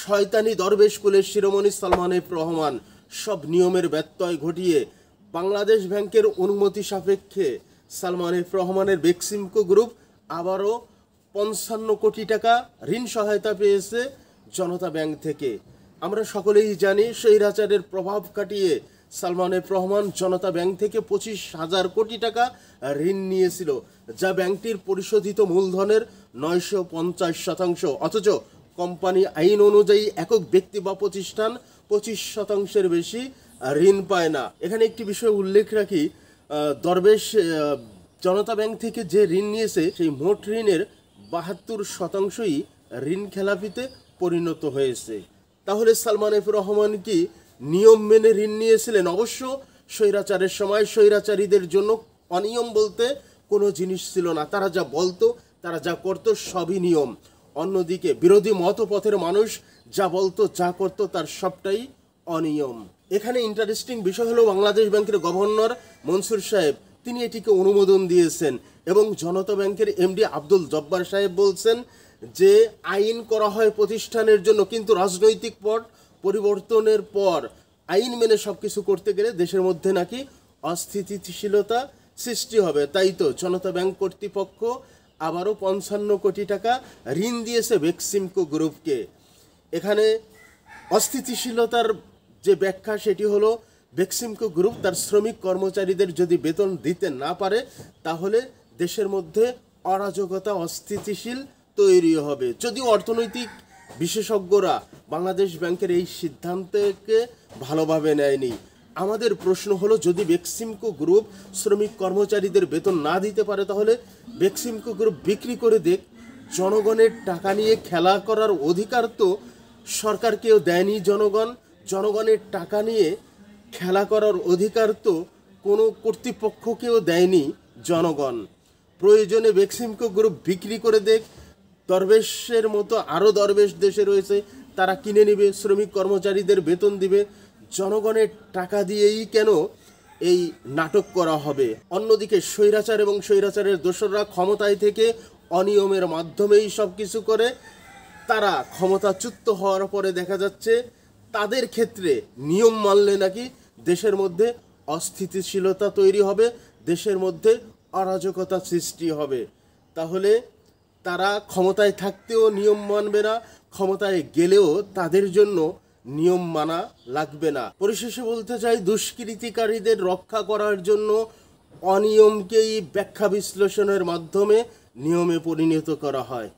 শয়তানি দরবেশ কুলের শিরোমণি সালমান এফ রহমান সব নিয়মের ব্যত্যয় ঘটিয়ে বাংলাদেশ ব্যাংকের অনুমতি সাপেক্ষে সালমান এফ রহমানের বেক্সিমকো গ্রুপ আবারও ৫৫ কোটি টাকা ঋণ সহায়তা পেয়েছে জনতা ব্যাংক থেকে। আমরা সকলেই জানি স্বৈরাচারের প্রভাব কাটিয়ে সালমান এফ রহমান জনতা ব্যাংক থেকে ২৫,০০০ কোটি টাকা ঋণ নিয়েছিল, যা ব্যাংকটির পরিশোধিত মূলধনের ৯৫০%। অথচ কোম্পানি আইন অনুযায়ী একক ব্যক্তি বা প্রতিষ্ঠান ২৫% বেশি ঋণ পায় না। এখানে একটি বিষয় উল্লেখ রাখি, দরবেশ জনতা ব্যাংক থেকে যে ঋণ নিয়েছে সেই মোট ঋণের ৭২%ই ঋণ খেলাপিতে পরিণত হয়েছে। তাহলে সালমান এফ রহমান কি নিয়ম মেনে ঋণ নিয়েছিলেন? অবশ্য স্বৈরাচারের সময় স্বৈরাচারীদের জন্য অনিয়ম বলতে কোনো জিনিস ছিল না। তারা যা বলতো, তারা যা করতো সবই নিয়ম। অন্যদিকে বিরোধী মতপথের মানুষ যা বলতো, যা করতো তার সবটাই অনিয়ম। এখানে ইন্টারেস্টিং বিষয় হলো বাংলাদেশ ব্যাংকের গভর্নর মনসুর সাহেব তিনি এটিকে অনুমোদন দিয়েছেন এবং জনতা ব্যাংকের এমডি আব্দুল জব্বার সাহেব বলছেন যে আইন করা হয় প্রতিষ্ঠানের জন্য, কিন্তু রাজনৈতিক পট পরিবর্তনের পর আইন মেনে সব কিছু করতে গেলে দেশের মধ্যে নাকি অস্থিতিশীলতা সৃষ্টি হবে। তাই তো জনতা ব্যাংক কর্তৃপক্ষ আবারও ৫৫ কোটি টাকা ঋণ দিয়েছে বেক্সিমকো গ্রুপকে। এখানে অস্থিতিশীলতার যে ব্যাখ্যা সেটি হলো বেক্সিমকো গ্রুপ তার শ্রমিক কর্মচারীদের যদি বেতন দিতে না পারে তাহলে দেশের মধ্যে অরাজকতা অস্থিতিশীল তৈরি হবে। যদিও অর্থনৈতিক বিশেষজ্ঞরা বাংলাদেশ ব্যাংকের এই সিদ্ধান্তকে ভালোভাবে নেয়নি। আমাদের প্রশ্ন হলো, যদি বেক্সিমকো গ্রুপ শ্রমিক কর্মচারীদের বেতন না দিতে পারে তাহলে বেক্সিমকো গ্রুপ বিক্রি করে দেখ। জনগণের টাকা নিয়ে খেলা করার অধিকার তো সরকারকেও দেয়নি জনগণ। জনগণের টাকা নিয়ে খেলা করার অধিকার তো কোনো কর্তৃপক্ষকেও দেয়নি জনগণ। প্রয়োজনে বেক্সিমকো গ্রুপ বিক্রি করে দেখ। দরবেশের মতো আরও দরবেশ দেশে রয়েছে, তারা কিনে নেবে, শ্রমিক কর্মচারীদের বেতন দিবে। জনগণের টাকা দিয়েই কেন এই নাটক করা হবে? অন্যদিকে স্বৈরাচার এবং স্বৈরাচারের দোসররা ক্ষমতায় থেকে অনিয়মের মাধ্যমেই সব কিছু করে। তারা ক্ষমতাচ্যুত হওয়ার পরে দেখা যাচ্ছে তাদের ক্ষেত্রে নিয়ম মানলে নাকি দেশের মধ্যে অস্থিতিশীলতা তৈরি হবে, দেশের মধ্যে অরাজকতা সৃষ্টি হবে। তাহলে তারা ক্ষমতায় থাকতেও নিয়ম মানবে না, ক্ষমতায় গেলেও তাদের জন্য নিয়ম মানা লাগবে না। পরিশেষে বলতে চাই, দুষ্কৃতিকারীদের রক্ষা করার জন্য অনিয়মকেই ব্যাখ্যা বিশ্লেষণের মাধ্যমে নিয়মে পরিণত করা হয়।